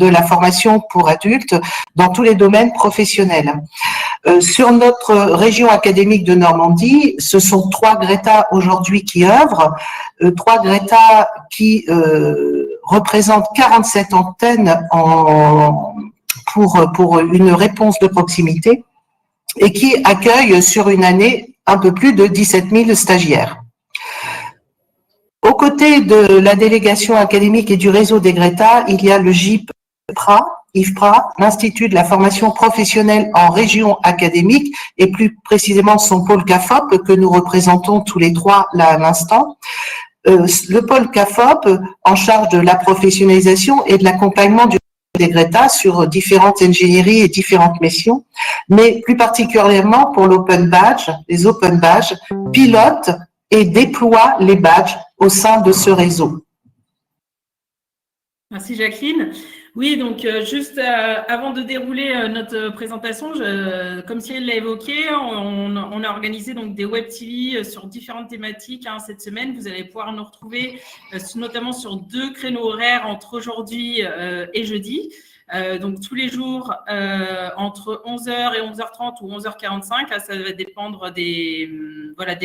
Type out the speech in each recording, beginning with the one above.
de la formation pour adultes dans tous les domaines professionnels. Sur notre région académique de Normandie, ce sont 3 Greta aujourd'hui qui œuvrent, 3 Greta qui représentent 47 antennes pour une réponse de proximité et qui accueillent sur une année un peu plus de 17 000 stagiaires. Aux côtés de la délégation académique et du réseau des Greta, il y a le IFPRA, l'Institut de la formation professionnelle en région académique, et plus précisément son pôle CAFOP, que nous représentons tous les 3 là à l'instant. Le pôle CAFOP, en charge de la professionnalisation et de l'accompagnement des Greta sur différentes ingénieries et différentes missions, mais plus particulièrement pour l'Open Badge, les Open Badges, pilote et déploie les badges au sein de ce réseau. Merci Jacqueline. Oui, donc juste avant de dérouler notre présentation, comme Cyril l'a évoqué, on a organisé donc des web TV sur différentes thématiques cette semaine. Vous allez pouvoir nous retrouver notamment sur 2 créneaux horaires entre aujourd'hui et jeudi. Donc tous les jours entre 11h et 11h30 ou 11h45, là, ça va dépendre des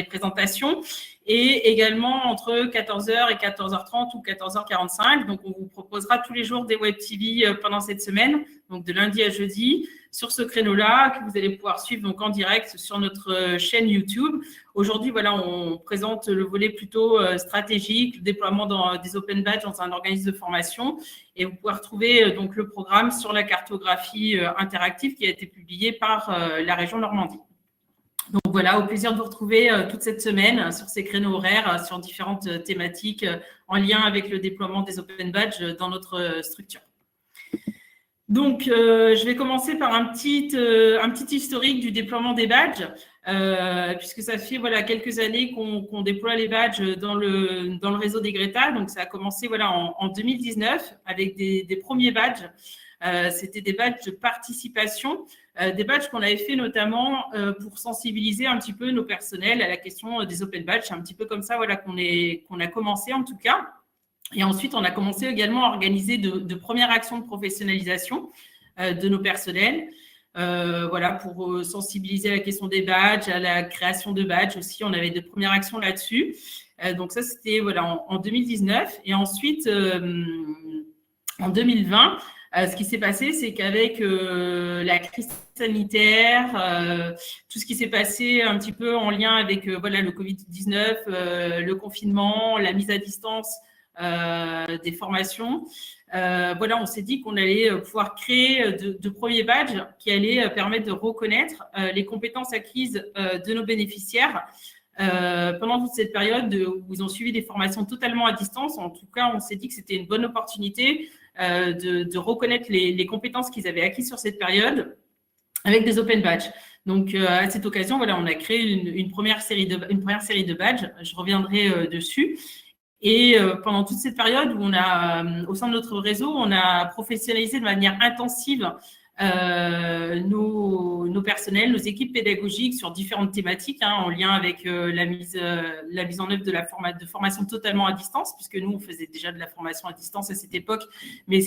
présentations, et également entre 14h et 14h30 ou 14h45. Donc on vous proposera tous les jours des web TV pendant cette semaine, donc de lundi à jeudi, sur ce créneau-là, que vous allez pouvoir suivre donc en direct sur notre chaîne YouTube. Aujourd'hui, voilà, on présente le volet plutôt stratégique, le déploiement des Open Badges dans un organisme de formation. Et vous pouvez retrouver donc le programme sur la cartographie interactive qui a été publiée par la région Normandie. Donc voilà, au plaisir de vous retrouver toute cette semaine sur ces créneaux horaires, sur différentes thématiques en lien avec le déploiement des Open Badges dans notre structure. Donc, je vais commencer par un petit historique du déploiement des badges, puisque ça fait quelques années qu'on déploie les badges dans le réseau des Greta. Donc, ça a commencé en 2019 avec des premiers badges. C'était des badges de participation, des badges qu'on avait fait notamment pour sensibiliser un petit peu nos personnels à la question des Open Badges. C'est un petit peu comme ça qu'on a commencé en tout cas. Et ensuite, on a commencé également à organiser de premières actions de professionnalisation de nos personnels, pour sensibiliser à la question des badges, à la création de badges aussi. On avait de premières actions là-dessus. Donc ça, c'était en 2019. Et ensuite, en 2020, ce qui s'est passé, c'est qu'avec la crise sanitaire, tout ce qui s'est passé un petit peu en lien avec le Covid-19, le confinement, la mise à distance des formations, on s'est dit qu'on allait pouvoir créer de premiers badges qui allaient permettre de reconnaître les compétences acquises de nos bénéficiaires pendant toute cette période où ils ont suivi des formations totalement à distance. En tout cas, on s'est dit que c'était une bonne opportunité de reconnaître les compétences qu'ils avaient acquises sur cette période avec des Open Badges. Donc, à cette occasion, on a créé une première série de badges. Je reviendrai dessus. Et pendant toute cette période où au sein de notre réseau, on a professionnalisé de manière intensive nos personnels, nos équipes pédagogiques sur différentes thématiques en lien avec la mise en œuvre de formation totalement à distance, puisque nous, on faisait déjà de la formation à distance à cette époque, mais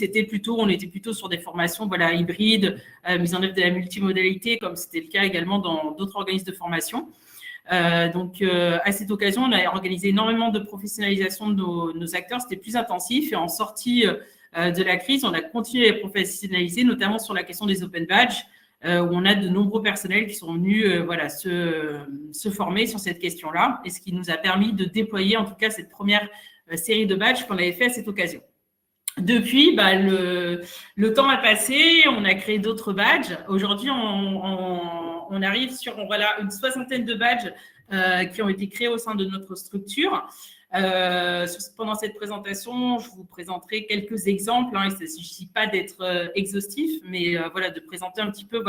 on était plutôt sur des formations hybrides, mise en œuvre de la multimodalité, comme c'était le cas également dans d'autres organismes de formation. À cette occasion, on a organisé énormément de professionnalisation de nos acteurs. C'était plus intensif, et en sortie de la crise, on a continué à les professionnaliser, notamment sur la question des Open Badges, où on a de nombreux personnels qui sont venus se former sur cette question-là, et ce qui nous a permis de déployer en tout cas cette première série de badges qu'on avait fait à cette occasion. Depuis, le temps a passé, on a créé d'autres badges. Aujourd'hui, on arrive sur une 60aine de badges qui ont été créés au sein de notre structure. Pendant cette présentation, je vous présenterai quelques exemples. Il ne s'agit pas d'être exhaustif, mais de présenter un petit peu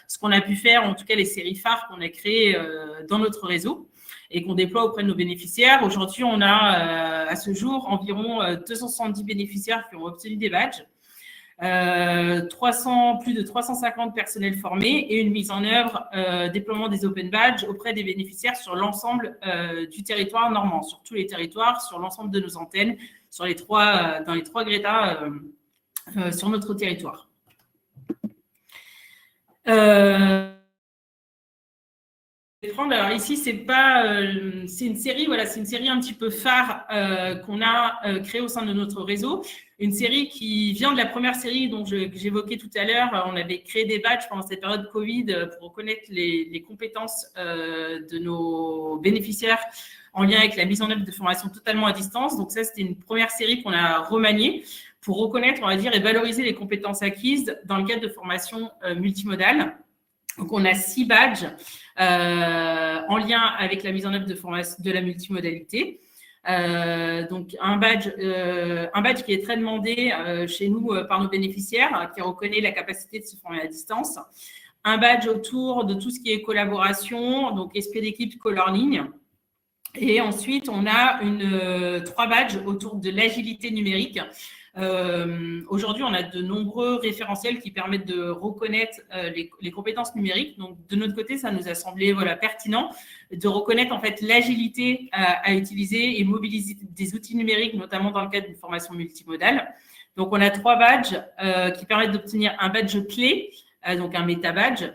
ce qu'on a pu faire, en tout cas les séries phares qu'on a créées dans notre réseau et qu'on déploie auprès de nos bénéficiaires. Aujourd'hui, on a à ce jour environ 270 bénéficiaires qui ont obtenu des badges, plus de 350 personnels formés et une mise en œuvre déploiement des Open Badges auprès des bénéficiaires sur l'ensemble du territoire normand, sur tous les territoires, sur l'ensemble de nos antennes, dans les trois Greta sur notre territoire. Alors ici, c'est une série, voilà, c'est une série un petit peu phare qu'on a créée au sein de notre réseau. Une série qui vient de la première série dont que j'évoquais tout à l'heure. On avait créé des badges pendant cette période Covid pour reconnaître les compétences de nos bénéficiaires en lien avec la mise en œuvre de formations totalement à distance. Donc ça, c'était une première série qu'on a remaniée pour reconnaître, on va dire, et valoriser les compétences acquises dans le cadre de formations multimodales. Donc, on a 6 badges en lien avec la mise en œuvre de la multimodalité. Donc, un badge qui est très demandé chez nous par nos bénéficiaires, qui reconnaît la capacité de se former à distance. Un badge autour de tout ce qui est collaboration, donc esprit d'équipe, co-learning. Et ensuite, on a 3 badges autour de l'agilité numérique. Aujourd'hui, on a de nombreux référentiels qui permettent de reconnaître les compétences numériques. Donc, de notre côté, ça nous a semblé pertinent de reconnaître en fait l'agilité à utiliser et mobiliser des outils numériques, notamment dans le cadre d'une formation multimodale. Donc, on a 3 badges qui permettent d'obtenir un badge clé, donc un méta-badge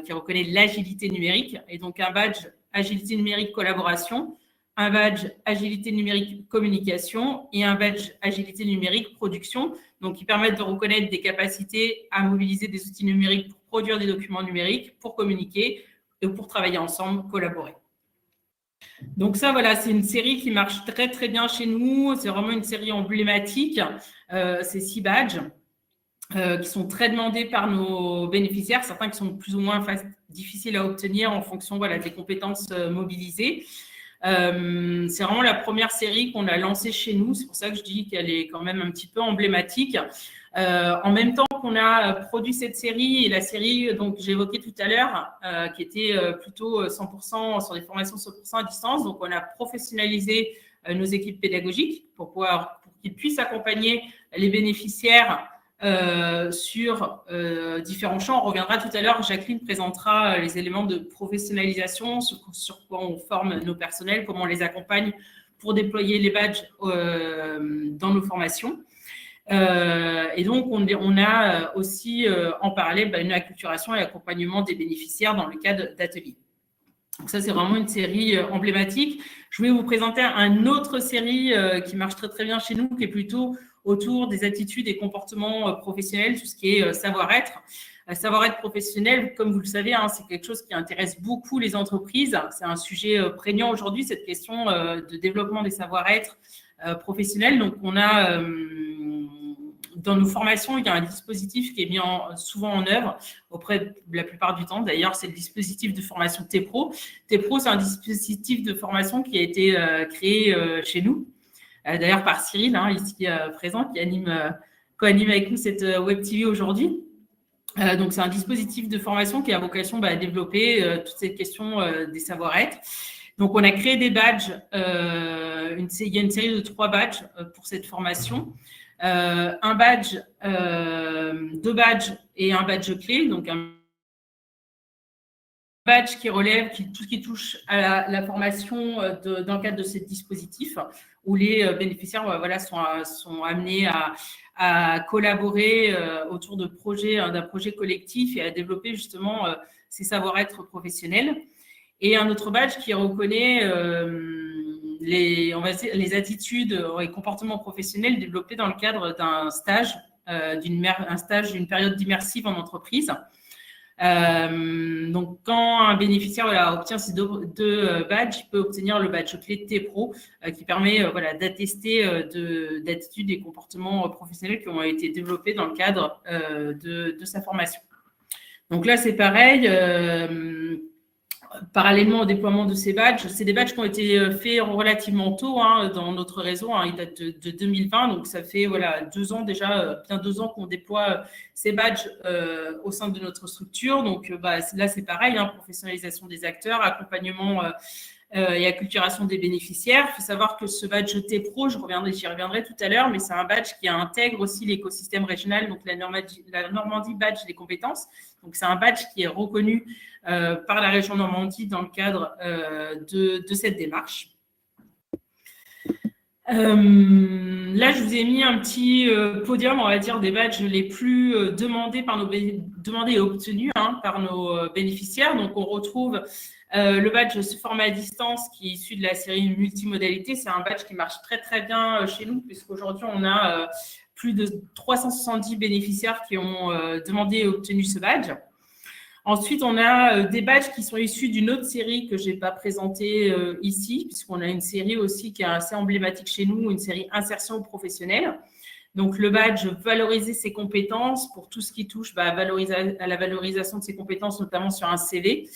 qui reconnaît l'agilité numérique, et donc un badge agilité numérique collaboration, un badge agilité numérique communication et un badge agilité numérique production, donc qui permettent de reconnaître des capacités à mobiliser des outils numériques pour produire des documents numériques, pour communiquer et pour travailler ensemble, collaborer. Donc ça, voilà, c'est une série qui marche très, très bien chez nous. C'est vraiment une série emblématique. Ces 6 badges qui sont très demandés par nos bénéficiaires, certains qui sont plus ou moins difficiles à obtenir en fonction des compétences mobilisées. C'est vraiment la première série qu'on a lancée chez nous. C'est pour ça que je dis qu'elle est quand même un petit peu emblématique. En même temps qu'on a produit cette série et la série donc j'évoquais tout à l'heure, qui était plutôt 100% sur des formations 100% à distance. Donc, on a professionnalisé nos équipes pédagogiques pour qu'ils puissent accompagner les bénéficiaires sur différents champs. On reviendra tout à l'heure, Jacqueline présentera les éléments de professionnalisation, sur quoi on forme nos personnels, comment on les accompagne pour déployer les badges dans nos formations. Et donc, on a aussi en parallèle une acculturation et accompagnement des bénéficiaires dans le cadre d'ateliers. Donc ça, c'est vraiment une série emblématique. Je vais vous présenter une autre série qui marche très, très bien chez nous, qui est plutôt autour des attitudes et comportements professionnels, tout ce qui est savoir-être. Savoir-être professionnel, comme vous le savez, c'est quelque chose qui intéresse beaucoup les entreprises. C'est un sujet prégnant aujourd'hui, cette question de développement des savoir-être professionnels. Donc, on a dans nos formations, il y a un dispositif qui est mis souvent en œuvre auprès de la plupart du temps. D'ailleurs, c'est le dispositif de formation TPRO. TPRO, c'est un dispositif de formation qui a été créé chez nous, d'ailleurs par Cyril, ici présent, qui co-anime avec nous cette Web TV aujourd'hui. Donc, c'est un dispositif de formation qui a vocation à développer toute cette question des savoir-être. Donc, on a créé des badges. Il y a une série de 3 badges pour cette formation. Un badge, 2 badges et un badge clé. Donc, un badge qui relève tout ce qui touche à la formation dans le cadre de ce dispositif, où les bénéficiaires sont amenés à collaborer autour d'un projet collectif et à développer justement ces savoir-être professionnels. Et un autre badge qui reconnaît les attitudes et comportements professionnels développés dans le cadre d'un stage, d'une période d'immersive en entreprise. Donc, quand un bénéficiaire obtient ces deux badges, il peut obtenir le badge clé TPRO qui permet d'attester d'attitudes et comportements professionnels qui ont été développés dans le cadre de sa formation. Donc là, c'est pareil. Parallèlement au déploiement de ces badges, c'est des badges qui ont été faits relativement tôt dans notre réseau. Ils datent de 2020, donc ça fait 2 ans déjà, bien 2 ans qu'on déploie ces badges au sein de notre structure. Donc là, c'est pareil, professionnalisation des acteurs, accompagnement et acculturation des bénéficiaires. Il faut savoir que ce badge TPRO, j'y reviendrai tout à l'heure, mais c'est un badge qui intègre aussi l'écosystème régional, donc la Normandie Badge des compétences. Donc, c'est un badge qui est reconnu par la région Normandie dans le cadre de cette démarche. Là, je vous ai mis un petit podium, on va dire, des badges les plus demandés et obtenus par nos bénéficiaires. Donc, on retrouve le badge se former à distance qui est issu de la série multimodalité. C'est un badge qui marche très, très bien chez nous puisqu'aujourd'hui, on a plus de 370 bénéficiaires qui ont demandé et obtenu ce badge. Ensuite, on a des badges qui sont issus d'une autre série que je n'ai pas présentée ici, puisqu'on a une série aussi qui est assez emblématique chez nous, une série insertion professionnelle. Donc, le badge valoriser ses compétences pour tout ce qui touche à la valorisation de ses compétences, notamment sur un CV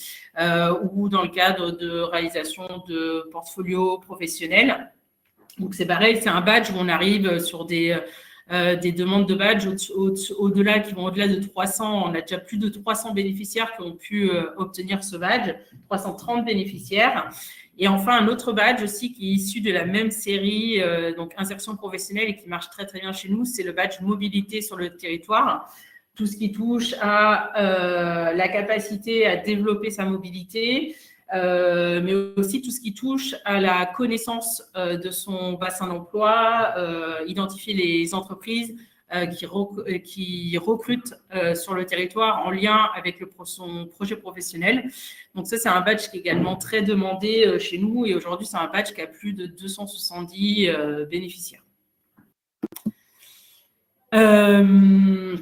ou dans le cadre de réalisation de portfolio professionnel. Donc, c'est pareil, c'est un badge où on arrive sur des demandes de badge au-delà, qui vont au-delà de 300. On a déjà plus de 300 bénéficiaires qui ont pu obtenir ce badge, 330 bénéficiaires. Et enfin, un autre badge aussi qui est issu de la même série, donc insertion professionnelle et qui marche très, très bien chez nous, c'est le badge mobilité sur le territoire. Tout ce qui touche à la capacité à développer sa mobilité, mais aussi tout ce qui touche à la connaissance de son bassin d'emploi, identifier les entreprises qui recrutent sur le territoire en lien avec son projet professionnel. Donc ça, c'est un badge qui est également très demandé chez nous et aujourd'hui, c'est un badge qui a plus de 270 bénéficiaires. Je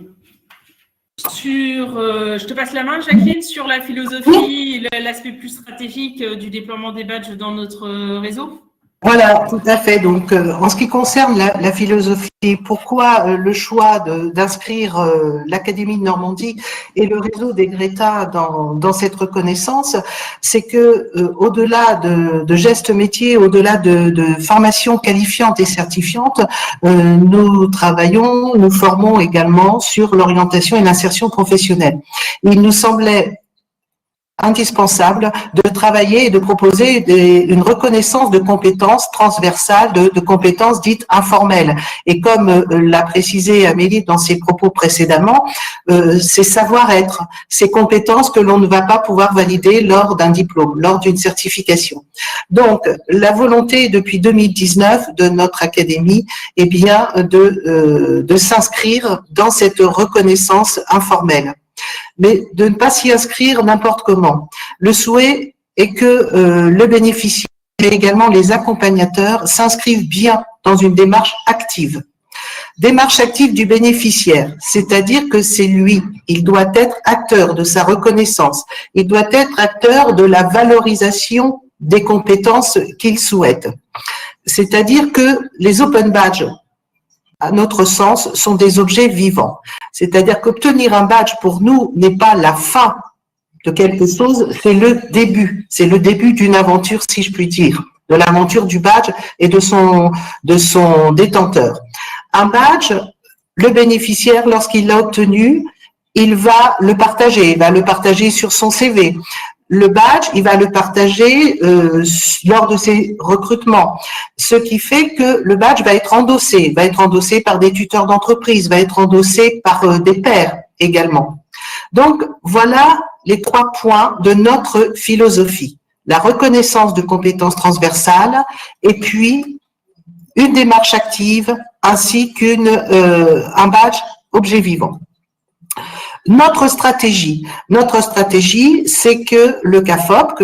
te passe la main, Jacqueline, sur la philosophie, l'aspect plus stratégique du déploiement des badges dans notre réseau. Voilà, tout à fait. Donc, en ce qui concerne la philosophie, pourquoi le choix d'inscrire l'Académie de Normandie et le réseau des Greta dans cette reconnaissance, c'est que au-delà de gestes métiers, au-delà de formations qualifiantes et certifiantes, nous formons également sur l'orientation et l'insertion professionnelle. Il nous semblait indispensable de travailler et de proposer une reconnaissance de compétences transversales, de compétences dites informelles. Et comme l'a précisé Amélie dans ses propos précédemment, c'est savoir-être, ces compétences que l'on ne va pas pouvoir valider lors d'un diplôme, lors d'une certification. Donc, la volonté depuis 2019 de notre académie est bien de s'inscrire dans cette reconnaissance informelle, mais de ne pas s'y inscrire n'importe comment. Le souhait est que le bénéficiaire et également les accompagnateurs s'inscrivent bien dans une démarche active. Démarche active du bénéficiaire, c'est-à-dire que c'est lui, il doit être acteur de sa reconnaissance, il doit être acteur de la valorisation des compétences qu'il souhaite. C'est-à-dire que les open badges, à notre sens, sont des objets vivants. C'est-à-dire qu'obtenir un badge pour nous n'est pas la fin de quelque chose, c'est le début d'une aventure, si je puis dire, de l'aventure du badge et de son détenteur. Un badge, le bénéficiaire, lorsqu'il l'a obtenu, il va le partager sur son CV. Le badge, il va le partager lors de ses recrutements, ce qui fait que le badge va être endossé par des tuteurs d'entreprise, va être endossé par des pairs également. Donc, voilà les 3 points de notre philosophie. La reconnaissance de compétences transversales et puis une démarche active ainsi qu'un badge objet vivant. Notre stratégie, c'est que le CAFOP,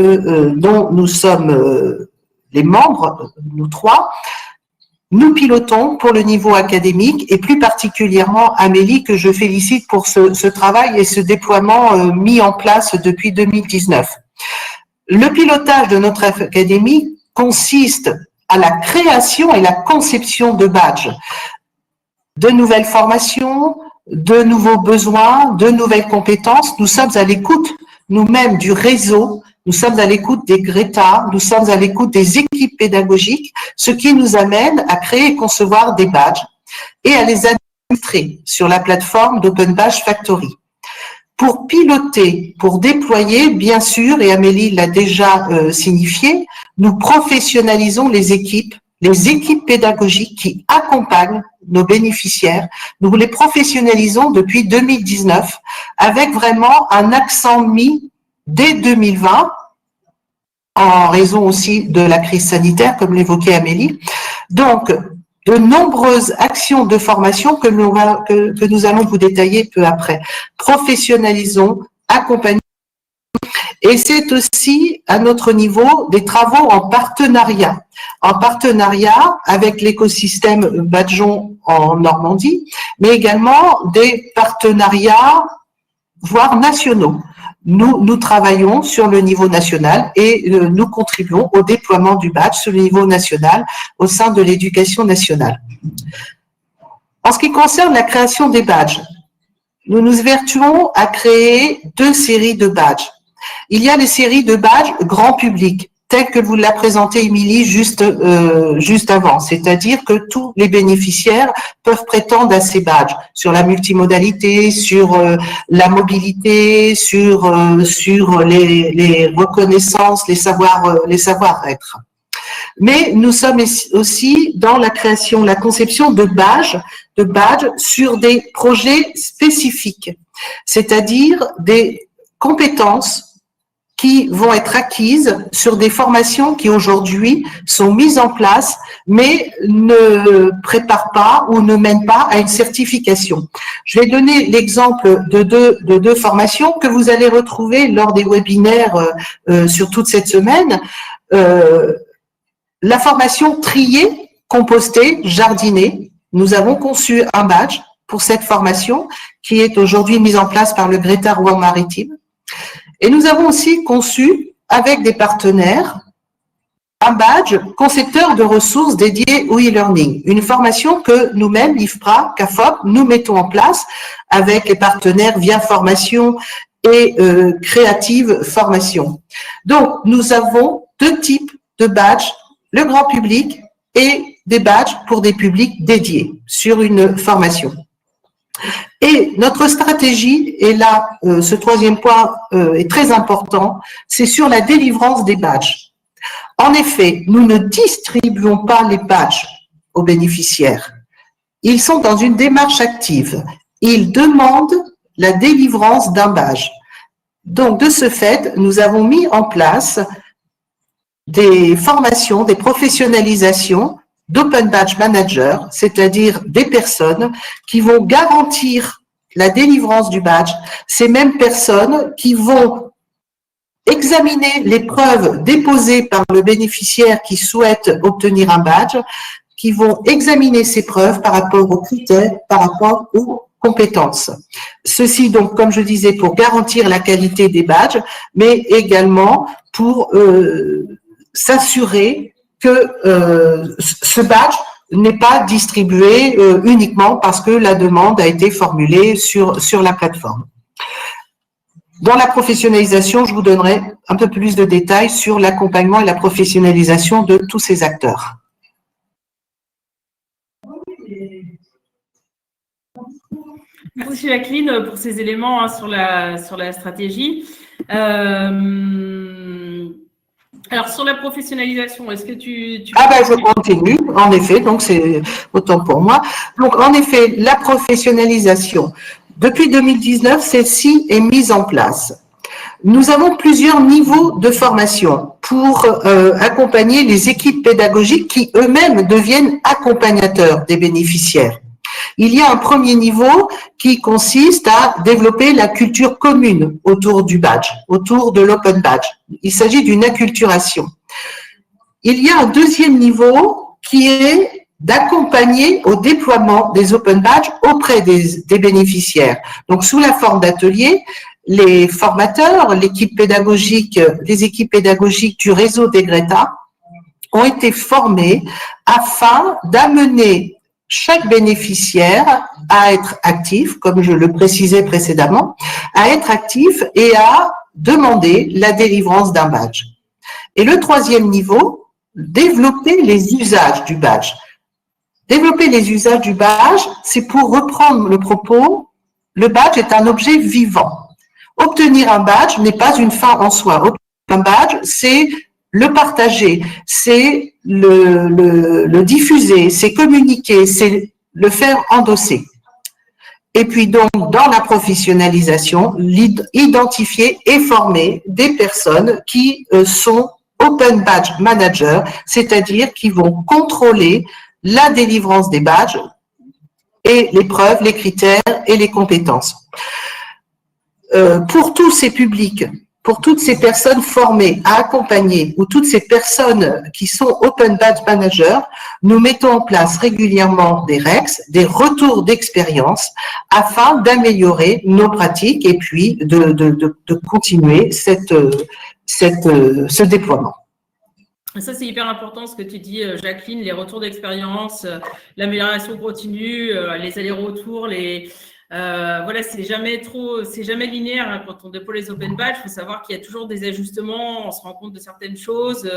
dont nous sommes les membres, nous 3, nous pilotons pour le niveau académique et plus particulièrement Amélie, que je félicite pour ce travail et ce déploiement mis en place depuis 2019. Le pilotage de notre académie consiste à la création et la conception de badges, de nouvelles formations, de nouveaux besoins, de nouvelles compétences. Nous sommes à l'écoute nous-mêmes du réseau, nous sommes à l'écoute des Greta, nous sommes à l'écoute des équipes pédagogiques, ce qui nous amène à créer et concevoir des badges et à les administrer sur la plateforme d'Open Badge Factory. Pour piloter, pour déployer, bien sûr, et Amélie l'a déjà signifié, nous professionnalisons les équipes pédagogiques qui accompagnent nos bénéficiaires. Nous les professionnalisons depuis 2019 avec vraiment un accent mis dès 2020, en raison aussi de la crise sanitaire, comme l'évoquait Amélie, Donc, de nombreuses actions de formation que nous allons vous détailler peu après. Professionnalisons, accompagnons. Et c'est aussi, à notre niveau, des travaux en partenariat avec l'écosystème Badgeon en Normandie, mais également des partenariats, voire nationaux. Nous travaillons sur le niveau national et nous contribuons au déploiement du badge sur le niveau national au sein de l'éducation nationale. En ce qui concerne la création des badges, nous nous évertuons à créer 2 séries de badges. Il y a les séries de badges grand public, telles que vous l'a présenté Émilie juste avant, c'est-à-dire que tous les bénéficiaires peuvent prétendre à ces badges sur la multimodalité, sur la mobilité, sur les reconnaissances, les savoir-être. Mais nous sommes aussi dans la création, la conception de badges sur des projets spécifiques, c'est-à-dire des compétences qui vont être acquises sur des formations qui aujourd'hui sont mises en place, mais ne préparent pas ou ne mènent pas à une certification. Je vais donner l'exemple de deux formations que vous allez retrouver lors des webinaires sur toute cette semaine. La formation trier, composter, jardiner. Nous avons conçu un badge pour cette formation qui est aujourd'hui mise en place par le Greta Rouen Maritime. Et nous avons aussi conçu, avec des partenaires, un badge concepteur de ressources dédié au e-learning, une formation que nous-mêmes, l'IFPRA, CAFOP, nous mettons en place avec les partenaires Via Formation et Créative Formation. Donc, nous avons 2 types de badges, le grand public et des badges pour des publics dédiés sur une formation. Et notre stratégie, et là, ce 3e point est très important, c'est sur la délivrance des badges. En effet, nous ne distribuons pas les badges aux bénéficiaires. Ils sont dans une démarche active. Ils demandent la délivrance d'un badge. Donc, de ce fait, nous avons mis en place des formations, des professionnalisations d'Open Badge Manager, c'est-à-dire des personnes qui vont garantir la délivrance du badge, ces mêmes personnes qui vont examiner les preuves déposées par le bénéficiaire qui souhaite obtenir un badge, qui vont examiner ces preuves par rapport aux critères, par rapport aux compétences. Ceci donc, comme je disais, pour garantir la qualité des badges, mais également pour s'assurer que ce badge n'est pas distribué uniquement parce que la demande a été formulée sur la plateforme. Dans la professionnalisation, je vous donnerai un peu plus de détails sur l'accompagnement et la professionnalisation de tous ces acteurs. Merci Jacqueline pour ces éléments sur la stratégie. Alors, sur la professionnalisation, est-ce que tu... Ah ben, je continue, en effet, donc c'est autant pour moi. Donc, en effet, la professionnalisation, depuis 2019, celle-ci est mise en place. Nous avons plusieurs niveaux de formation pour accompagner les équipes pédagogiques qui eux-mêmes deviennent accompagnateurs des bénéficiaires. Il y a un premier niveau qui consiste à développer la culture commune autour du badge, autour de l'open badge. Il s'agit d'une acculturation. Il y a un deuxième niveau qui est d'accompagner au déploiement des open badges auprès des bénéficiaires. Donc, sous la forme d'ateliers, les formateurs, les équipes pédagogiques du réseau des Greta ont été formés afin d'amener chaque bénéficiaire à être actif, comme je le précisais précédemment, à être actif et à demander la délivrance d'un badge. Et le troisième niveau, développer les usages du badge. Développer les usages du badge, c'est pour reprendre le propos, le badge est un objet vivant. Obtenir un badge n'est pas une fin en soi. Obtenir un badge, c'est le partager, c'est le diffuser, c'est communiquer, c'est le faire endosser. Et puis donc, dans la professionnalisation, identifier et former des personnes qui sont Open Badge Manager, c'est-à-dire qui vont contrôler la délivrance des badges et les preuves, les critères et les compétences. Pour tous ces publics, pour toutes ces personnes formées à accompagner ou toutes ces personnes qui sont Open Badge Managers, nous mettons en place régulièrement des REX, des retours d'expérience afin d'améliorer nos pratiques et puis de continuer ce déploiement. Ça, c'est hyper important ce que tu dis, Jacqueline, les retours d'expérience, l'amélioration continue, les allers-retours, voilà, c'est jamais linéaire hein, quand on déploie les Open Badge. Il faut savoir qu'il y a toujours des ajustements, on se rend compte de certaines choses,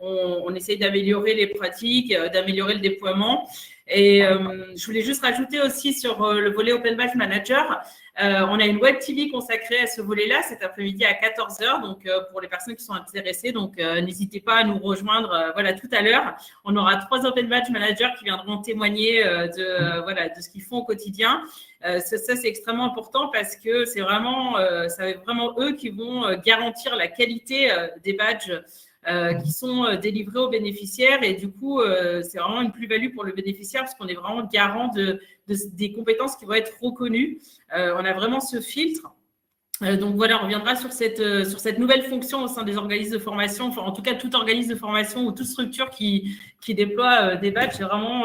on essaye d'améliorer les pratiques, d'améliorer le déploiement. Et je voulais juste rajouter aussi sur le volet Open Badge Manager, on a une web TV consacrée à ce volet-là cet après-midi à 14h, donc pour les personnes qui sont intéressées, donc n'hésitez pas à nous rejoindre voilà, tout à l'heure. On aura 3 Open Badge Managers qui viendront témoigner de ce qu'ils font au quotidien. Ça c'est extrêmement important parce que c'est vraiment eux qui vont garantir la qualité des badges qui sont délivrés aux bénéficiaires et du coup, c'est vraiment une plus-value pour le bénéficiaire parce qu'on est vraiment garant des compétences qui vont être reconnues. On a vraiment ce filtre. Donc voilà, on reviendra sur cette nouvelle fonction au sein des organismes de formation, enfin en tout cas tout organisme de formation ou toute structure qui déploie des badges, c'est vraiment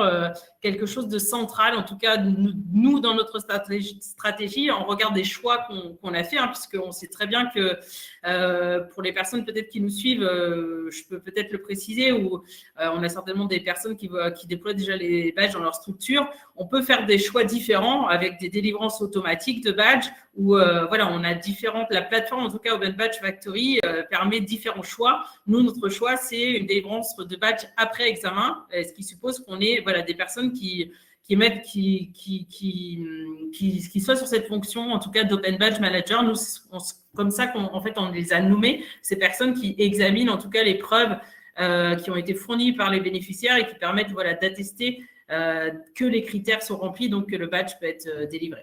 quelque chose de central. En tout cas, nous dans notre stratégie, on regarde des choix qu'on a fait, hein, puisqu'on sait très bien que pour les personnes peut-être qui nous suivent, je peux peut-être le préciser, ou on a certainement des personnes qui déploient déjà les badges dans leur structure. On peut faire des choix différents avec des délivrances automatiques de badges où voilà, on a la plateforme, en tout cas Open Badge Factory, permet différents choix. Nous, notre choix, c'est une délivrance de badge après examen, ce qui suppose qu'on ait voilà, des personnes qui soient sur cette fonction, en tout cas d'Open Badge Manager. Nous, comme ça on les a nommés, ces personnes qui examinent en tout cas les preuves qui ont été fournies par les bénéficiaires et qui permettent voilà, d'attester que les critères sont remplis, donc que le badge peut être délivré.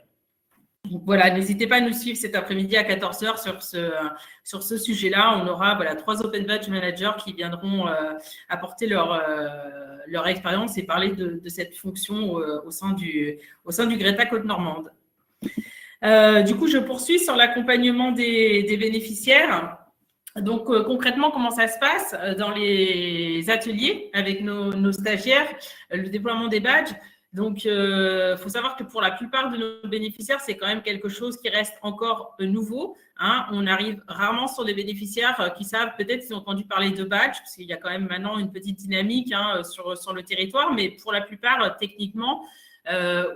Donc voilà, n'hésitez pas à nous suivre cet après-midi à 14h sur ce sujet-là. On aura voilà, 3 Open Badge Managers qui viendront apporter leur expérience et parler de cette fonction au sein du Greta Côte-Normande. Du coup, je poursuis sur l'accompagnement des bénéficiaires. Donc, concrètement, comment ça se passe dans les ateliers avec nos stagiaires, le déploiement des badges. Donc, faut savoir que pour la plupart de nos bénéficiaires, c'est quand même quelque chose qui reste encore nouveau. Hein. On arrive rarement sur des bénéficiaires qui savent peut-être s'ils ont entendu parler de badge, parce qu'il y a quand même maintenant une petite dynamique hein, sur le territoire, mais pour la plupart, techniquement,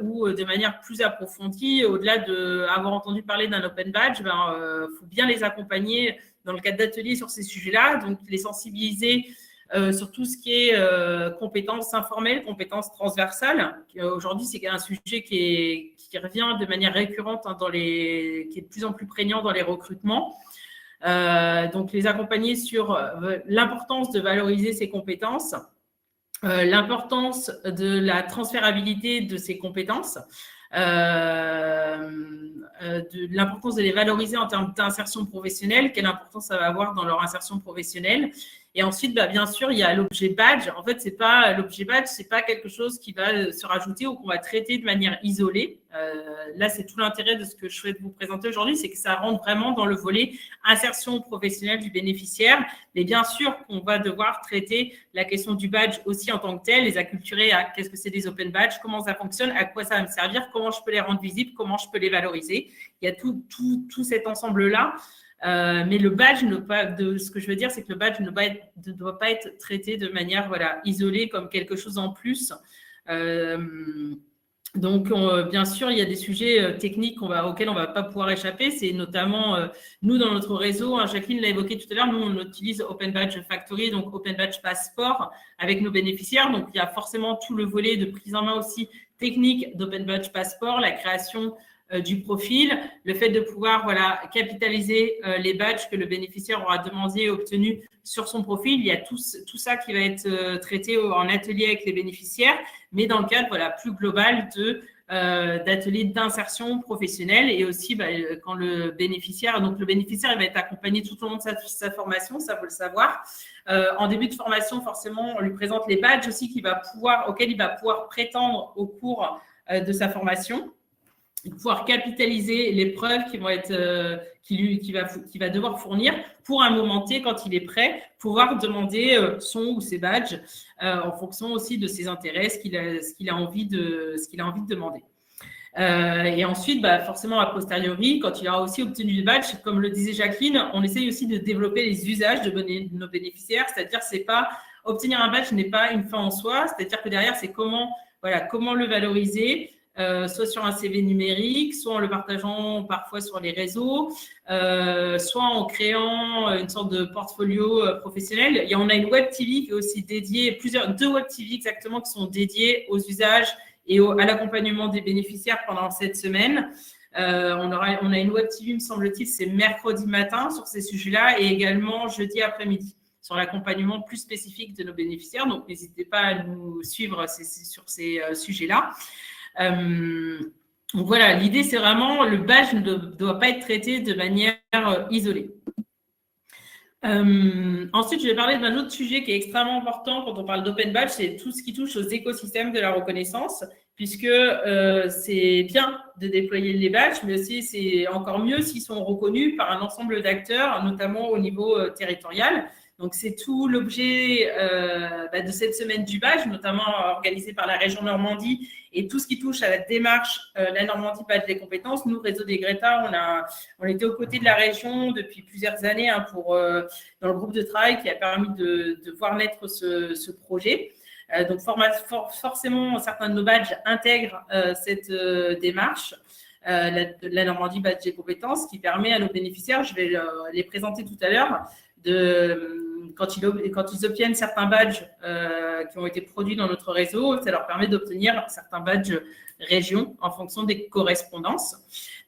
ou de manière plus approfondie, au-delà d'avoir entendu parler d'un Open Badge, faut bien les accompagner dans le cadre d'ateliers sur ces sujets-là, donc les sensibiliser sur tout ce qui est compétences informelles, compétences transversales. Aujourd'hui, c'est un sujet qui revient de manière récurrente, hein, qui est de plus en plus prégnant dans les recrutements. Donc, les accompagner sur l'importance de valoriser ces compétences, l'importance de la transférabilité de ces compétences, l'importance de les valoriser en termes d'insertion professionnelle, quelle importance ça va avoir dans leur insertion professionnelle. Et ensuite, bien sûr, il y a l'objet badge. En fait, l'objet badge, c'est pas quelque chose qui va se rajouter ou qu'on va traiter de manière isolée. Là, c'est tout l'intérêt de ce que je souhaite vous présenter aujourd'hui, c'est que ça rentre vraiment dans le volet insertion professionnelle du bénéficiaire. Mais bien sûr qu'on va devoir traiter la question du badge aussi en tant que tel, les acculturer à qu'est-ce que c'est des open badges, comment ça fonctionne, à quoi ça va me servir, comment je peux les rendre visibles, comment je peux les valoriser. Il y a tout cet ensemble-là. Mais le badge, ce que je veux dire, c'est que le badge ne doit pas être traité de manière voilà, isolée comme quelque chose en plus. Donc, bien sûr, il y a des sujets techniques auxquels on ne va pas pouvoir échapper. C'est notamment, nous, dans notre réseau, hein, Jacqueline l'a évoqué tout à l'heure, nous, on utilise Open Badge Factory, donc Open Badge Passport avec nos bénéficiaires. Donc, il y a forcément tout le volet de prise en main aussi technique d'Open Badge Passport, la création du profil, le fait de pouvoir voilà, capitaliser les badges que le bénéficiaire aura demandé et obtenu sur son profil. Il y a tout ça qui va être traité en atelier avec les bénéficiaires, mais dans le cadre voilà, plus global de d'ateliers d'insertion professionnelle et aussi quand le bénéficiaire il va être accompagné tout au long de sa formation, ça faut le savoir. En début de formation, forcément, on lui présente les badges aussi auxquels il va pouvoir prétendre au cours de sa formation, pouvoir capitaliser les preuves qu'il va devoir fournir pour un moment T, quand il est prêt, pouvoir demander son ou ses badges en fonction aussi de ses intérêts, ce qu'il a envie de demander. Et ensuite, forcément, a posteriori, quand il aura aussi obtenu le badge, comme le disait Jacqueline, on essaye aussi de développer les usages de nos bénéficiaires, c'est-à-dire obtenir un badge n'est pas une fin en soi, c'est-à-dire que derrière, c'est comment le valoriser, soit sur un CV numérique, soit en le partageant parfois sur les réseaux, soit en créant une sorte de portfolio professionnel. On a une web TV qui est aussi dédiée, deux web TV exactement qui sont dédiées aux usages et à l'accompagnement des bénéficiaires pendant cette semaine. On a une web TV, me semble-t-il, c'est mercredi matin sur ces sujets-là et également jeudi après-midi sur l'accompagnement plus spécifique de nos bénéficiaires. Donc, n'hésitez pas à nous suivre sur ces sujets-là. Donc voilà, l'idée, c'est vraiment le badge ne doit pas être traité de manière isolée. Ensuite, je vais parler d'un autre sujet qui est extrêmement important quand on parle d'open badge, c'est tout ce qui touche aux écosystèmes de la reconnaissance, puisque c'est bien de déployer les badges, mais aussi c'est encore mieux s'ils sont reconnus par un ensemble d'acteurs, notamment au niveau territorial. Donc, c'est tout l'objet de cette semaine du badge, notamment organisée par la région Normandie et tout ce qui touche à la démarche la Normandie badge des compétences. Nous, Réseau des Greta, on était aux côtés de la région depuis plusieurs années dans le groupe de travail qui a permis de voir naître ce projet. Donc, forcément, certains de nos badges intègrent cette démarche. La Normandie badge des compétences qui permet à nos bénéficiaires, je vais les présenter tout à l'heure, quand ils obtiennent certains badges qui ont été produits dans notre réseau, ça leur permet d'obtenir certains badges région en fonction des correspondances.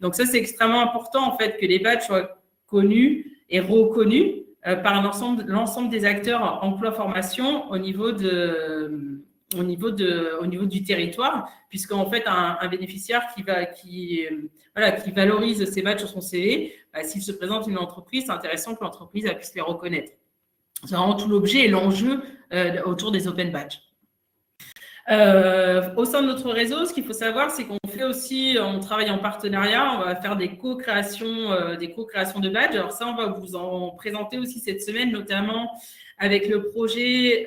Donc ça, c'est extrêmement important en fait que les badges soient connus et reconnus par l'ensemble des acteurs emploi-formation au niveau du territoire, puisqu'en fait, un bénéficiaire qui valorise ses badges sur son CV, s'il se présente une entreprise, c'est intéressant que l'entreprise puisse les reconnaître. C'est vraiment tout l'objet et l'enjeu autour des open badges. Au sein de notre réseau, ce qu'il faut savoir, c'est qu'on travaille en partenariat, on va faire des co-créations de badges. Alors ça, on va vous en présenter aussi cette semaine, notamment avec le projet,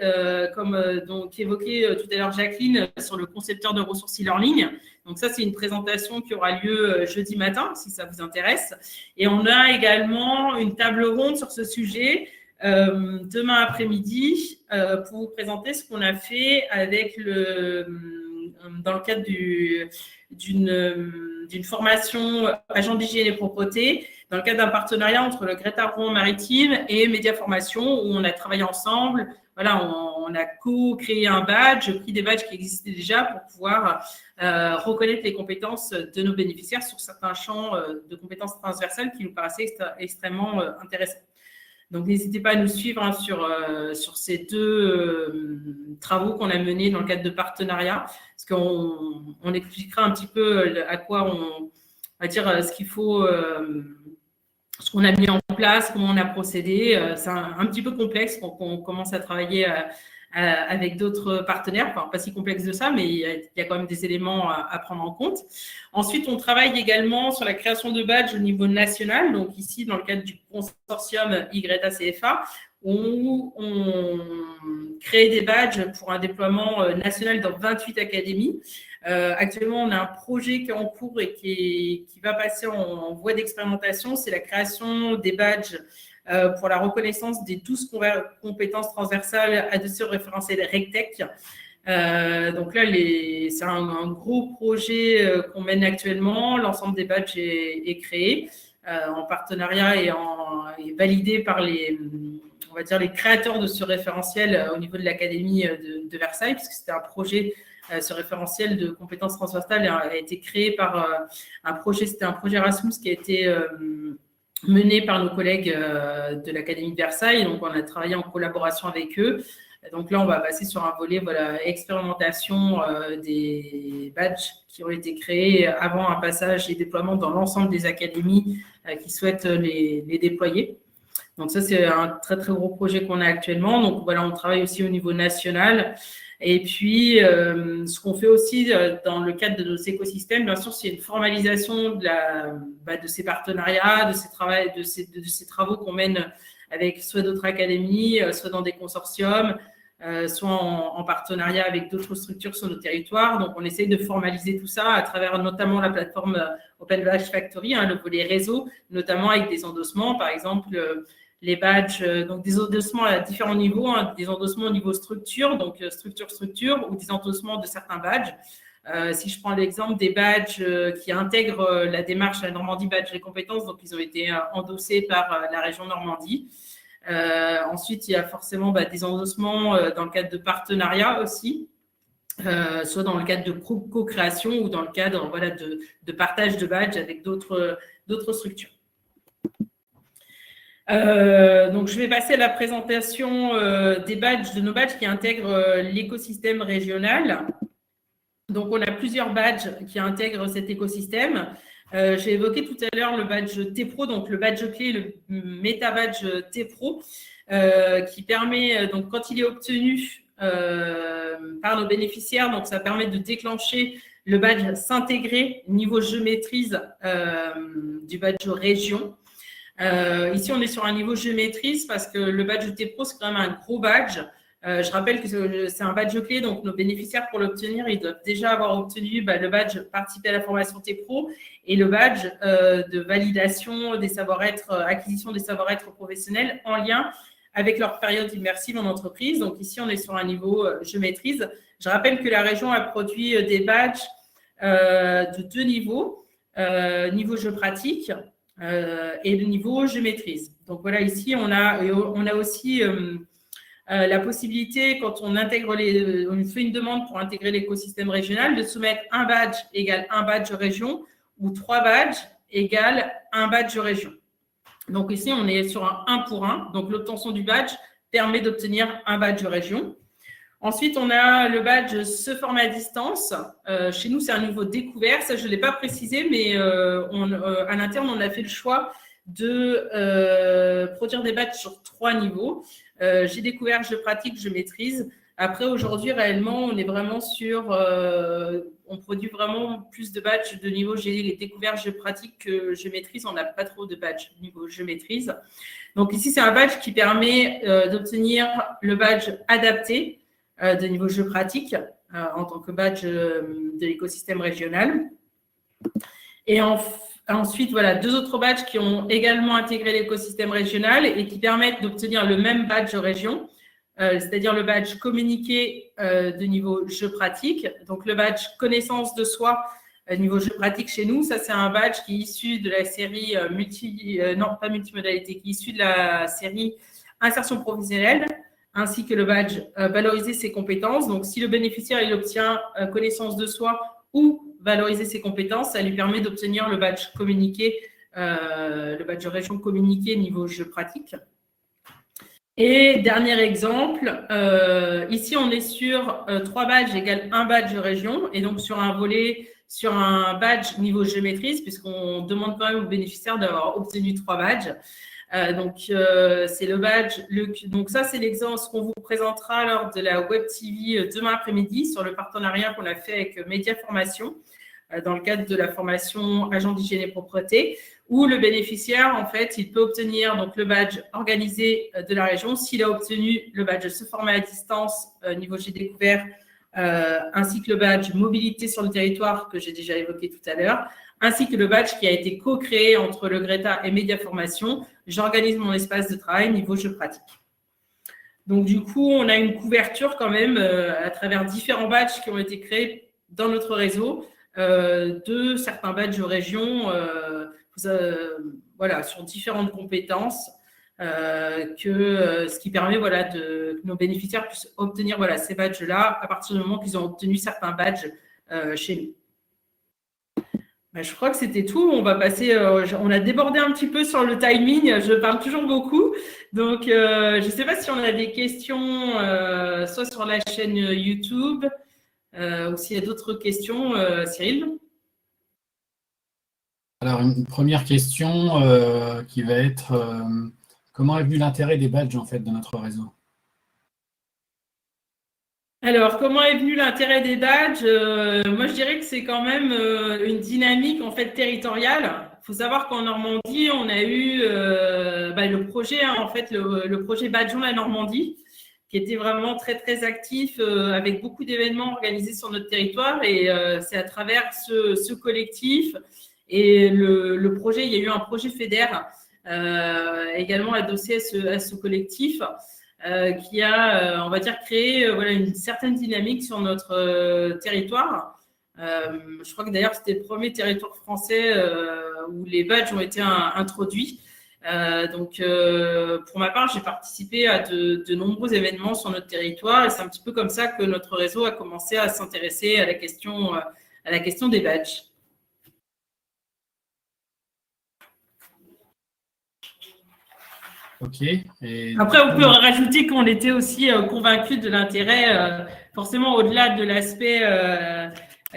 donc évoqué tout à l'heure Jacqueline, sur le concepteur de ressources e-learning. Donc ça, c'est une présentation qui aura lieu jeudi matin, si ça vous intéresse. Et on a également une table ronde sur ce sujet demain après-midi pour vous présenter ce qu'on a fait dans le cadre d'une formation agent d'hygiène et propreté, dans le cadre d'un partenariat entre le Greta Rouen Maritime et Média Formation, où on a travaillé ensemble. Voilà, on a co-créé un badge, pris des badges qui existaient déjà pour pouvoir reconnaître les compétences de nos bénéficiaires sur certains champs de compétences transversales qui nous paraissaient extrêmement intéressants. Donc, n'hésitez pas à nous suivre sur ces deux travaux qu'on a menés dans le cadre de partenariat, parce qu'on expliquera un petit peu à quoi on va dire ce qu'il faut, ce qu'on a mis en place, comment on a procédé. C'est un petit peu complexe quand on commence à travailler avec d'autres partenaires, enfin pas si complexe de ça, mais il y a quand même des éléments à prendre en compte. Ensuite, on travaille également sur la création de badges au niveau national, donc ici dans le cadre du consortium YACFA, où on crée des badges pour un déploiement national dans 28 académies. Actuellement, on a un projet qui est en cours et qui va passer en voie d'expérimentation, c'est la création des badges pour la reconnaissance des 12 compétences transversales adressées au référentiel RegTech. Donc là, c'est un gros projet qu'on mène actuellement. L'ensemble des badges est créé en partenariat et validé par les créateurs de ce référentiel au niveau de l'Académie de Versailles, puisque c'était un projet. Ce référentiel de compétences transversales a été créé par c'était un projet Erasmus qui a été mené par nos collègues de l'Académie de Versailles. Donc, on a travaillé en collaboration avec eux. Donc là, on va passer sur un volet expérimentation des badges qui ont été créés avant un passage et déploiement dans l'ensemble des académies qui souhaitent les déployer. Donc ça, c'est un très, très gros projet qu'on a actuellement. Donc voilà, on travaille aussi au niveau national. Et puis, ce qu'on fait aussi dans le cadre de nos écosystèmes, bien sûr, c'est une formalisation de ces partenariats, de ces travaux qu'on mène avec soit d'autres académies, soit dans des consortiums, soit en partenariat avec d'autres structures sur nos territoires. Donc, on essaye de formaliser tout ça à travers notamment la plateforme Open Badge Factory, le volet réseau, notamment avec des endossements, par exemple, les badges, donc des endossements à différents niveaux, des endossements au niveau structure, donc structure, ou des endossements de certains badges. Si je prends l'exemple des badges qui intègrent la démarche la Normandie Badge et compétences, donc ils ont été endossés par la région Normandie. Ensuite, il y a forcément des endossements dans le cadre de partenariats aussi, soit dans le cadre de co-création ou dans le cadre de partage de badges avec d'autres structures. Donc, je vais passer à la présentation de nos badges qui intègrent l'écosystème régional. Donc, on a plusieurs badges qui intègrent cet écosystème. J'ai évoqué tout à l'heure le badge T-Pro, donc le badge clé, le méta-badge T-Pro, qui permet, donc quand il est obtenu par nos bénéficiaires, donc ça permet de déclencher le badge s'intégrer niveau je maîtrise du badge région. Ici, on est sur un niveau je maîtrise parce que le badge T-Pro, c'est quand même un gros badge. Je rappelle que c'est un badge clé, donc nos bénéficiaires, pour l'obtenir, ils doivent déjà avoir obtenu le badge participer à la formation T-Pro et le badge de validation des savoir-être, acquisition des savoir-être professionnels en lien avec leur période immersive en entreprise. Donc ici, on est sur un niveau je maîtrise. Je rappelle que la région a produit des badges de 2 niveaux, niveau je pratique et le niveau je maîtrise. Donc voilà, ici, on a aussi la possibilité, quand on fait une demande pour intégrer l'écosystème régional, de soumettre un badge égale un badge région ou 3 badges égale un badge région. Donc ici, on est sur un 1 pour 1. Donc l'obtention du badge permet d'obtenir un badge région. Ensuite, on a le badge se former à distance. Chez nous, c'est un niveau découvert. Ça, je ne l'ai pas précisé, mais à l'interne, on a fait le choix de produire des badges sur 3 niveaux. J'ai découvert, je pratique, je maîtrise. Après, aujourd'hui, réellement, on est vraiment on produit vraiment plus de badges de niveau j'ai découvert, je pratique que je maîtrise. On n'a pas trop de badges niveau je maîtrise. Donc ici, c'est un badge qui permet d'obtenir le badge adapté de niveau je pratique en tant que badge de l'écosystème régional. Et ensuite, voilà, 2 autres badges qui ont également intégré l'écosystème régional et qui permettent d'obtenir le même badge région, c'est-à-dire le badge communiqué de niveau je pratique. Donc, le badge connaissance de soi niveau je pratique chez nous, ça, c'est un badge qui est issu de la série pas multimodalité, qui est issu de la série insertion professionnelle, ainsi que le badge valoriser ses compétences. Donc, si le bénéficiaire il obtient connaissance de soi ou valoriser ses compétences, ça lui permet d'obtenir le badge communiqué, le badge région communiqué niveau je pratique. Et dernier exemple, ici on est sur 3 badges égale 1 badge région, et donc sur un volet, sur un badge niveau je maîtrise, puisqu'on demande quand même aux bénéficiaires d'avoir obtenu 3 badges. Donc c'est le badge, donc ça c'est l'exemple, ce qu'on vous présentera lors de la Web TV demain après-midi sur le partenariat qu'on a fait avec Média Formation dans le cadre de la formation agent d'hygiène et propreté, où le bénéficiaire, en fait, il peut obtenir donc le badge organisé de la région s'il a obtenu le badge se former à distance niveau j'ai découvert, ainsi que le badge mobilité sur le territoire que j'ai déjà évoqué tout à l'heure, ainsi que le badge qui a été co-créé entre le Greta et Média Formation. J'organise mon espace de travail niveau je pratique. Donc, du coup, on a une couverture quand même à travers différents badges qui ont été créés dans notre réseau de certains badges régions voilà, sur différentes compétences, ce qui permet voilà, que nos bénéficiaires puissent obtenir voilà, ces badges-là à partir du moment qu'ils ont obtenu certains badges chez nous. Je crois que c'était tout. On va passer. On a débordé un petit peu sur le timing. Je parle toujours beaucoup. Donc, je ne sais pas si on a des questions, soit sur la chaîne YouTube, ou s'il y a d'autres questions. Cyril? Alors, une première question qui va être comment est venu l'intérêt des badges en fait dans notre réseau? Alors, comment est venu l'intérêt des badges? Moi, je dirais que c'est quand même une dynamique en fait territoriale. Il faut savoir qu'en Normandie, on a eu le projet, en fait, le projet Badgeons la Normandie, qui était vraiment très très actif avec beaucoup d'événements organisés sur notre territoire. Et c'est à travers ce collectif et le projet, il y a eu un projet FEDER également adossé à ce collectif. Qui a, on va dire, créé une certaine dynamique sur notre territoire. Je crois que d'ailleurs, c'était le premier territoire français où les badges ont été introduits. Donc, pour ma part, j'ai participé à de nombreux événements sur notre territoire et c'est un petit peu comme ça que notre réseau a commencé à s'intéresser à la question des badges. Ok. Et après, on peut rajouter qu'on était aussi convaincus de l'intérêt, forcément au-delà de l'aspect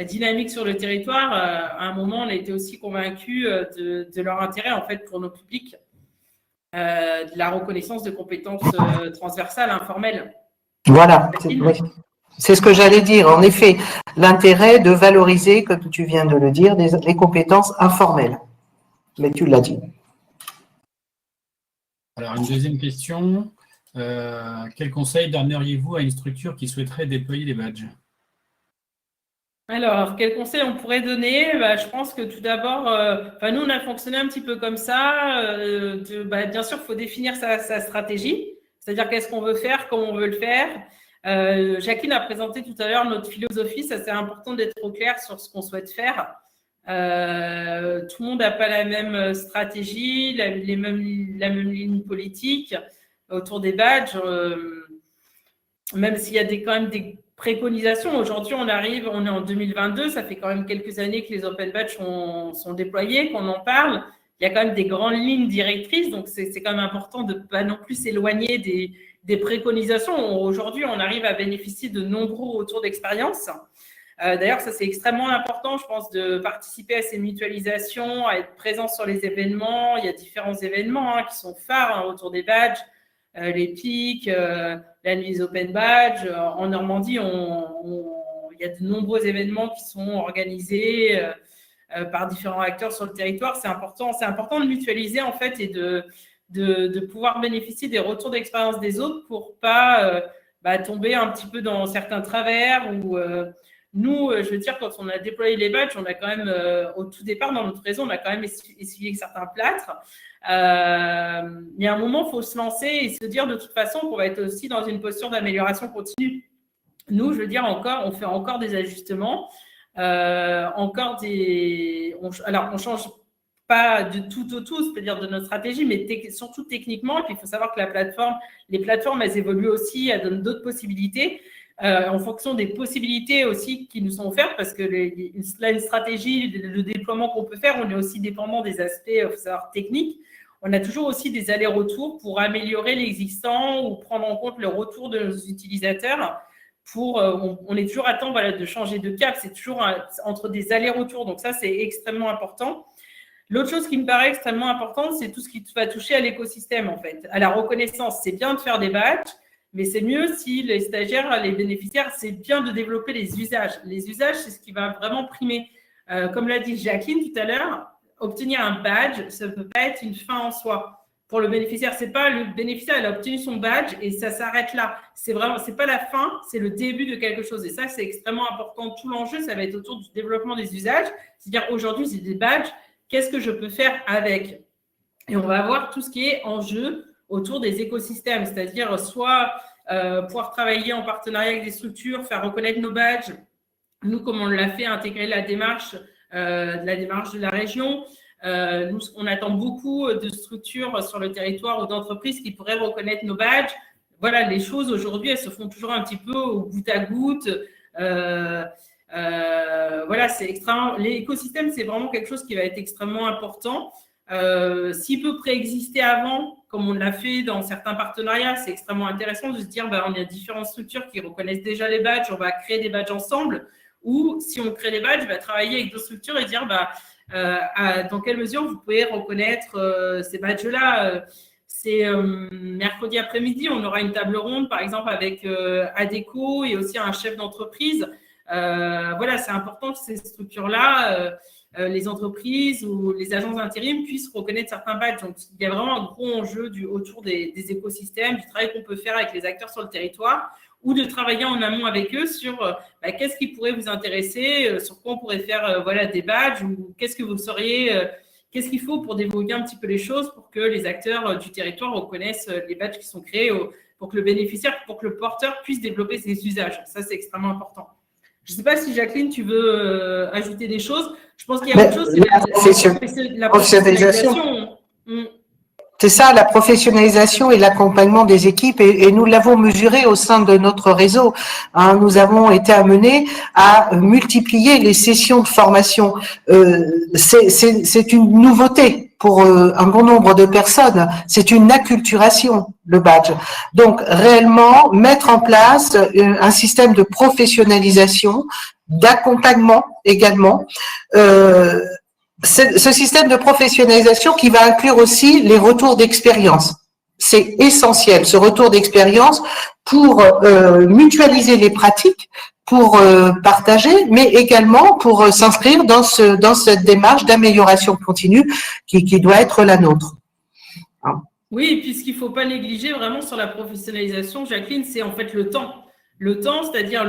dynamique sur le territoire. À un moment, on a été aussi convaincus de leur intérêt en fait pour nos publics, de la reconnaissance de compétences transversales, informelles. Voilà, oui. C'est ce que j'allais dire. En effet, l'intérêt de valoriser, comme tu viens de le dire, les compétences informelles. Mais tu l'as dit. Alors, une deuxième question. Quel conseil donneriez-vous à une structure qui souhaiterait déployer les badges? Alors, quel conseil on pourrait donner? Je pense que tout d'abord, nous, on a fonctionné un petit peu comme ça. Bien sûr, il faut définir sa stratégie, c'est-à-dire qu'est-ce qu'on veut faire, comment on veut le faire. Jacqueline a présenté tout à l'heure notre philosophie. Ça, c'est important d'être au clair sur ce qu'on souhaite faire. Tout le monde n'a pas la même stratégie, la même ligne politique autour des badges, même s'il y a quand même des préconisations. Aujourd'hui, on est en 2022, ça fait quand même quelques années que les open badges sont déployés, qu'on en parle. Il y a quand même des grandes lignes directrices, donc c'est quand même important de ne pas non plus s'éloigner des préconisations. Aujourd'hui, on arrive à bénéficier de nombreux retours d'expérience. D'ailleurs, ça c'est extrêmement important, je pense, de participer à ces mutualisations, à être présent sur les événements. Il y a différents événements qui sont phares autour des badges, les PIC, la nuit des Open Badges. En Normandie, il y a de nombreux événements qui sont organisés par différents acteurs sur le territoire. C'est important de mutualiser en fait et de pouvoir bénéficier des retours d'expérience des autres pour pas tomber un petit peu dans certains travers ou nous, je veux dire, quand on a déployé les badges, on a quand même, au tout départ, dans notre réseau, on a quand même essuyé certains plâtres. Il y a un moment, il faut se lancer et se dire de toute façon qu'on va être aussi dans une posture d'amélioration continue. Nous, je veux dire, on fait encore des ajustements, alors, on ne change pas de tout au tout, c'est-à-dire de notre stratégie, mais surtout techniquement. Et puis, il faut savoir que les plateformes, elles évoluent aussi, elles donnent d'autres possibilités. En fonction des possibilités aussi qui nous sont offertes, parce que une stratégie, le déploiement qu'on peut faire, on est aussi dépendant des aspects, il faut savoir, techniques. On a toujours aussi des allers-retours pour améliorer l'existant ou prendre en compte le retour de nos utilisateurs. On est toujours à temps de changer de cap, c'est toujours entre des allers-retours, donc ça, c'est extrêmement important. L'autre chose qui me paraît extrêmement importante, c'est tout ce qui va toucher à l'écosystème, en fait. À la reconnaissance, c'est bien de faire des badges, mais c'est mieux si les stagiaires, les bénéficiaires, c'est bien de développer les usages. Les usages, c'est ce qui va vraiment primer. Comme l'a dit Jacqueline tout à l'heure, obtenir un badge, ça ne peut pas être une fin en soi. Pour le bénéficiaire, c'est pas le bénéficiaire, il a obtenu son badge et ça s'arrête là. C'est pas la fin, c'est le début de quelque chose. Et ça, c'est extrêmement important. Tout l'enjeu, ça va être autour du développement des usages. C'est-à-dire, aujourd'hui, c'est des badges. Qu'est-ce que je peux faire avec? Et on va avoir tout ce qui est en jeu autour des écosystèmes, c'est-à-dire soit pouvoir travailler en partenariat avec des structures, faire reconnaître nos badges. Nous, comme on l'a fait, intégrer la démarche de la région. Nous, on attend beaucoup de structures sur le territoire ou d'entreprises qui pourraient reconnaître nos badges. Voilà, les choses aujourd'hui, elles se font toujours un petit peu au goutte à goutte. Voilà, c'est extrêmement. L'écosystème, c'est vraiment quelque chose qui va être extrêmement important. S'il peut préexister avant, comme on l'a fait dans certains partenariats, c'est extrêmement intéressant de se dire on a différentes structures qui reconnaissent déjà les badges, on va créer des badges ensemble. Ou si on crée des badges, travailler avec d'autres structures et dire dans quelle mesure vous pouvez reconnaître ces badges-là. C'est mercredi après-midi, on aura une table ronde, par exemple, avec ADECO et aussi un chef d'entreprise. Voilà, c'est important que ces structures-là, les entreprises ou les agences d'intérim puissent reconnaître certains badges. Donc, il y a vraiment un gros enjeu autour des écosystèmes, du travail qu'on peut faire avec les acteurs sur le territoire ou de travailler en amont avec eux sur qu'est-ce qui pourrait vous intéresser, sur quoi on pourrait faire des badges ou qu'est-ce que vous sauriez, qu'est-ce qu'il faut pour dévoguer un petit peu les choses pour que les acteurs du territoire reconnaissent les badges qui sont créés pour que le bénéficiaire, pour que le porteur puisse développer ses usages. Ça, c'est extrêmement important. Je ne sais pas si Jacqueline, tu veux ajouter des choses. Je pense qu'il y a autre chose, c'est la professionnalisation. C'est ça, la professionnalisation et l'accompagnement des équipes, et nous l'avons mesuré au sein de notre réseau. Nous avons été amenés à multiplier les sessions de formation. C'est une nouveauté pour un bon nombre de personnes. C'est une acculturation, le badge. Donc, réellement, mettre en place un système de professionnalisation, d'accompagnement également, ce système de professionnalisation qui va inclure aussi les retours d'expérience. C'est essentiel, ce retour d'expérience pour mutualiser les pratiques, pour partager, mais également pour s'inscrire dans cette démarche d'amélioration continue qui doit être la nôtre. Oui, et puis ce qu'il ne faut pas négliger vraiment sur la professionnalisation, Jacqueline, c'est en fait le temps. Le temps, c'est-à-dire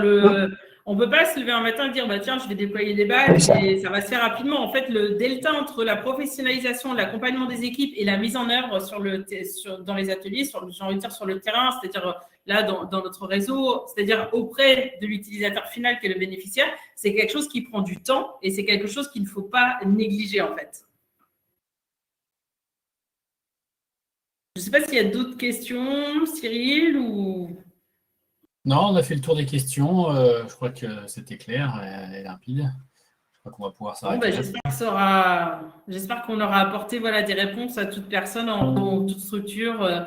on ne peut pas se lever un matin et dire tiens, je vais déployer des badges et ça va se faire rapidement. En fait, le delta entre la professionnalisation, l'accompagnement des équipes et la mise en œuvre dans les ateliers, j'ai envie de dire sur le terrain, c'est-à-dire là dans notre réseau, c'est-à-dire auprès de l'utilisateur final qui est le bénéficiaire, c'est quelque chose qui prend du temps et c'est quelque chose qu'il ne faut pas négliger en fait. Je ne sais pas s'il y a d'autres questions, Cyril ou… Non, on a fait le tour des questions. Je crois que c'était clair et limpide. Je crois qu'on va pouvoir s'arrêter. J'espère qu'on aura apporté des réponses à toute personne dans toute structure.